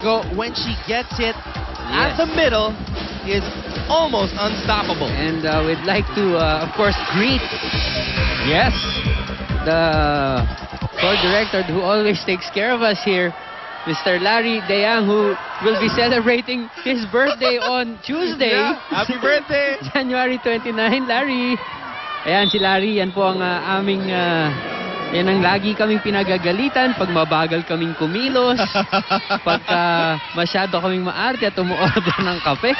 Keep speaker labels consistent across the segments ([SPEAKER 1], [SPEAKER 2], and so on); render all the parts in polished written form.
[SPEAKER 1] Santiago, when she gets it at the middle, is almost unstoppable.
[SPEAKER 2] And we'd like to, of course, greet the court director who always takes care of us here, Mr. Larry Deyang, who will be celebrating his birthday on Tuesday.
[SPEAKER 1] Happy birthday!
[SPEAKER 2] January 29, Larry. Ayan si Larry, yan po ang aming, yan ang lagi kaming pinagagalitan pag mabagal kaming kumilos, pagka masyado kaming maarte at umuorder ng kape.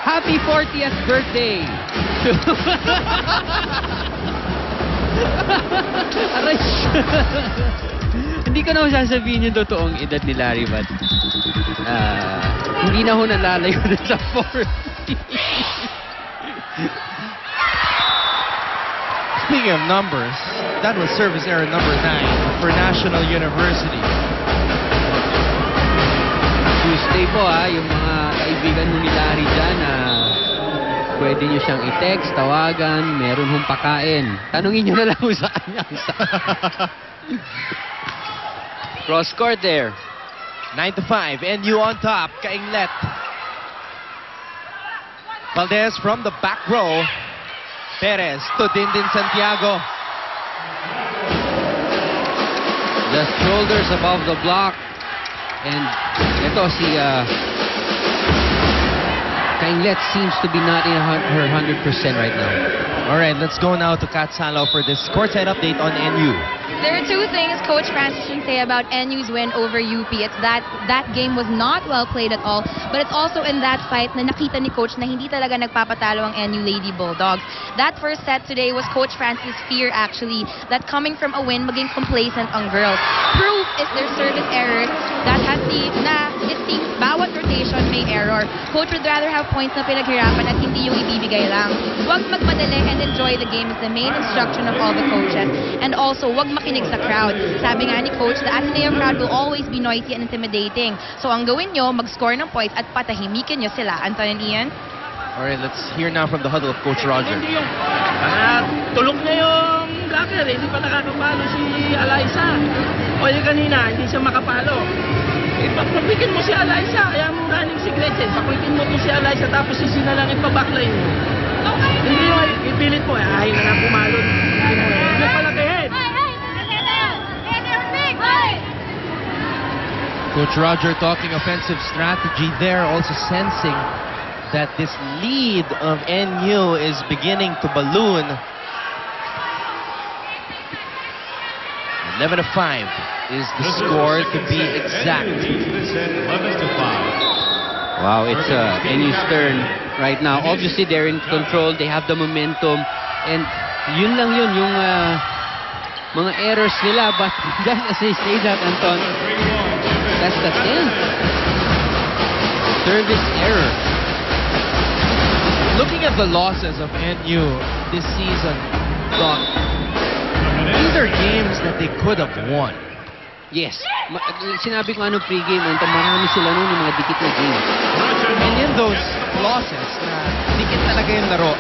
[SPEAKER 2] Happy 40th birthday! Aray! Hindi ko na sasabihin yung totoong edad ni Larry, but hindi na ho nalalayo na sa 40.
[SPEAKER 1] Speaking of numbers, that was service error number 9 for National University.
[SPEAKER 2] Tuesday po yung mga kaibigan mo ni Larry dyan pwede nyo siyang i-text, tawagan, meron hong pakain. Tanungin nyo na lang sa kanya. Cross court there.
[SPEAKER 1] 9-5, NU on top, Kainglet. Valdez from the back row. Perez to Dindin Santiago.
[SPEAKER 2] The shoulders above the block. And ito si Kainglet seems to be not in her 100% right now.
[SPEAKER 1] All right, let's go now to Kat Salo for this courtside update on NU.
[SPEAKER 3] There are two things Coach Francis can say about NU's win over UP. It's that game was not well played at all, but it's also in that fight na nakita ni Coach na hindi talaga nagpapatalo ang NU Lady Bulldogs. That first set today was Coach Francis' fear actually, that coming from a win, maging complacent ang girls. Proof is their service errors that it seems bawat rotation may error. Coach would rather have points na pinaghirapan at hindi yung ibibigay lang. Huwag magmadali and enjoy the game is the main instruction of all the coaches. And also, huwag makinig sa crowd. Sabi nga ni Coach, the Ateneo crowd will always be noisy and intimidating. So ang gawin nyo, mag-score ng points at patahimikin nyo sila. Anton and Ian?
[SPEAKER 1] Alright, let's hear now from the huddle of Coach Roger.
[SPEAKER 4] Tulog na yung blocker, hindi pa nakakapalo si Alaysa. O yung kanina, hindi siya makapalo. Pakwikin mo si Alaysa, kaya mo running si Gretchen. Pakwikin mo to si Alaysa, tapos sisi na lang ipabackline mo. Hindi yung ipilit mo, ay na lang pumalo. Hindi mo palakihin.
[SPEAKER 1] Coach Roger talking offensive strategy there, also sensing that this lead of NU is beginning to balloon. 11-5 is the score to be exact.
[SPEAKER 5] 11-5.
[SPEAKER 2] Wow, it's NU's turn right now. Obviously, they're in control. They have the momentum. And yun lang yun, yung mga errors nila. But just as I say that, Anton, that's the thing. Service error.
[SPEAKER 1] Looking at the losses of NU this season, Doc, these are games that they could have won.
[SPEAKER 2] Yes. Sinabi ko pre-game, marami sila nun yung mga dikit na games.
[SPEAKER 1] And in those losses, na dikit talaga yung laro,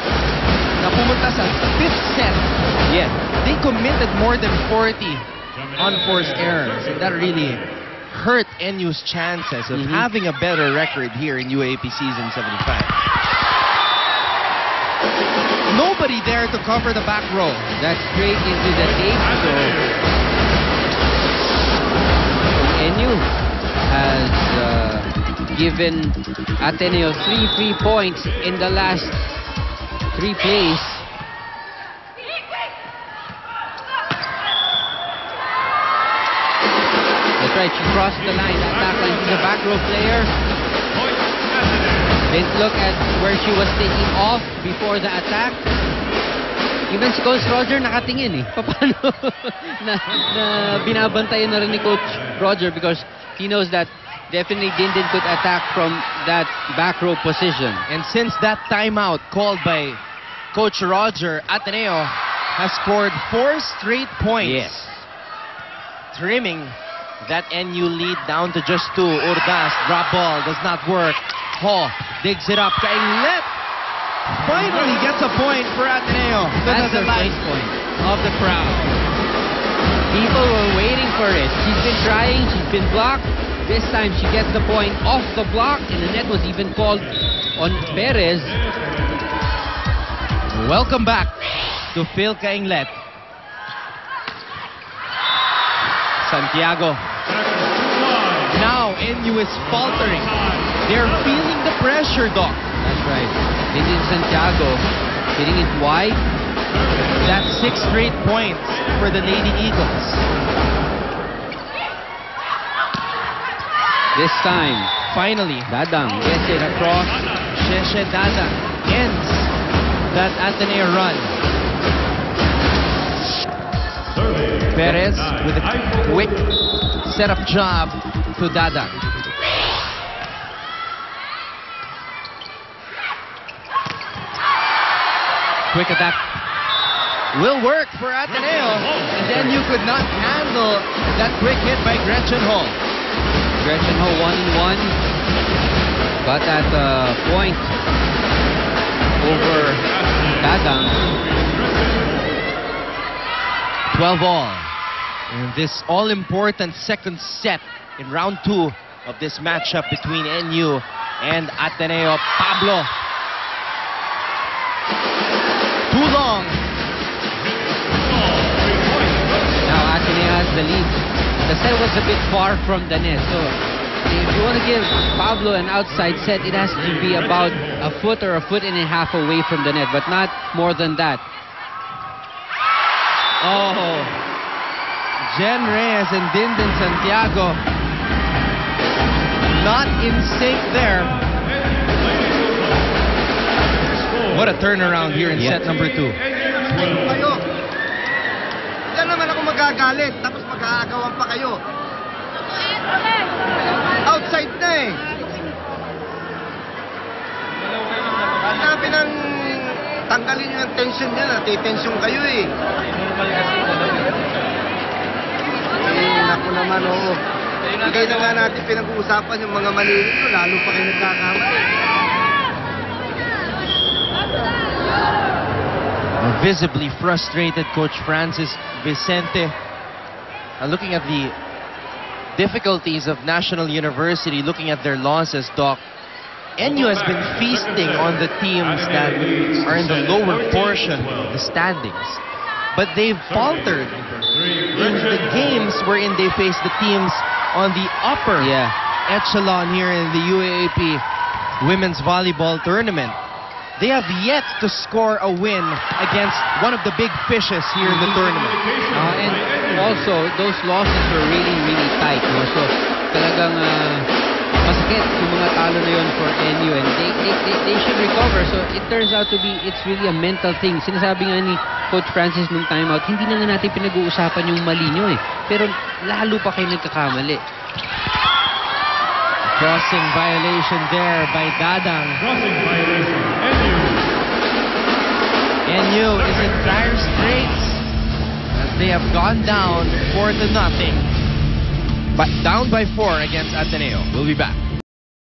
[SPEAKER 1] na pumunta sa 5th set, they committed more than 40 unforced errors. And that really hurt NU's chances of having a better record here in UAAP season 75. Nobody there to cover the back row.
[SPEAKER 2] That's straight into the tape. So NU has given Ateneo 3 free points in the last 3 plays. That's right, she crossed the line. That back line to the back row player. Didn't look at where she was taking off before the attack. Even si Coach Roger nakatingin Paano na binabantayan na rin ni Coach Roger because he knows that definitely Dindin could attack from that back row position.
[SPEAKER 1] And since that timeout called by Coach Roger, Ateneo has scored 4 straight points.
[SPEAKER 2] Yes.
[SPEAKER 1] Trimming that NU lead down to just 2. Urdas, drop ball, does not work. Ho digs it up. Kainglet finally gets a point for Ateneo.
[SPEAKER 2] That's the first point
[SPEAKER 1] of the crowd.
[SPEAKER 2] People were waiting for it. She's been trying, she's been blocked. This time she gets the point off the block, and the net was even called on Perez.
[SPEAKER 1] Welcome back to Phil Cainglet. Santiago. Now NU is faltering. They're feeling the pressure, Doc.
[SPEAKER 2] That's right. This is Santiago hitting it wide.
[SPEAKER 1] That's 6 straight points for the Lady Eagles.
[SPEAKER 2] This time,
[SPEAKER 1] Finally,
[SPEAKER 2] Dadang gets it across.
[SPEAKER 1] Sheshe Dada ends that Ateneo run. Perez with a quick setup job to Dada. Quick attack will work for Ateneo. And then you could not handle that quick hit by Gretchen Hall.
[SPEAKER 2] Gretchen Ho 1-1. Got that point over Dadang.
[SPEAKER 1] 12 all. In this all-important second set in round 2 of this matchup between NU and Ateneo. Pablo. Too long.
[SPEAKER 2] Now Ateneo has the lead. The set was a bit far from the net, so if you want to give Pablo an outside set, it has to be about a foot or a foot and a half away from the net, but not more than that.
[SPEAKER 1] Oh. Jen Reyes and Dindin Santiago not in sync there. What a turnaround here in set number 2.
[SPEAKER 5] Kayo. Diyan naman ako magagalit, tapos mag-aagawan pa kayo. Outside na eh. Sabi ng tanggalin nyo yung tension nyo, natitension kayo eh. Naku naman, oo. Hindi na nga natin pinag-uusapan yung mga mali nyo, lalo pa kayo nagkakamali.
[SPEAKER 1] A visibly frustrated Coach Francis Vicente. Looking at the difficulties of National University, looking at their losses, Doc, NU has been feasting on the teams that are in the lower portion of the standings. But they've faltered in the games wherein they face the teams on the upper echelon here in the UAAP Women's Volleyball Tournament. They have yet to score a win against one of the big fishes here in the tournament.
[SPEAKER 2] And also, those losses were really, really tight. No? So, talagang masakit yung mga talo na yun for NU, and they should recover. So, it turns out to be, it's really a mental thing. Sinasabi nga ni Coach Francis nung timeout, hindi na nga natin pinag-uusapan yung mali nyo eh. Pero lalo pa kayo nagkakamali.
[SPEAKER 1] Crossing violation there by Dadang.
[SPEAKER 6] Crossing violation.
[SPEAKER 1] NU is in dire straits as they have gone down 4-0. But down by 4 against Ateneo. We'll be back.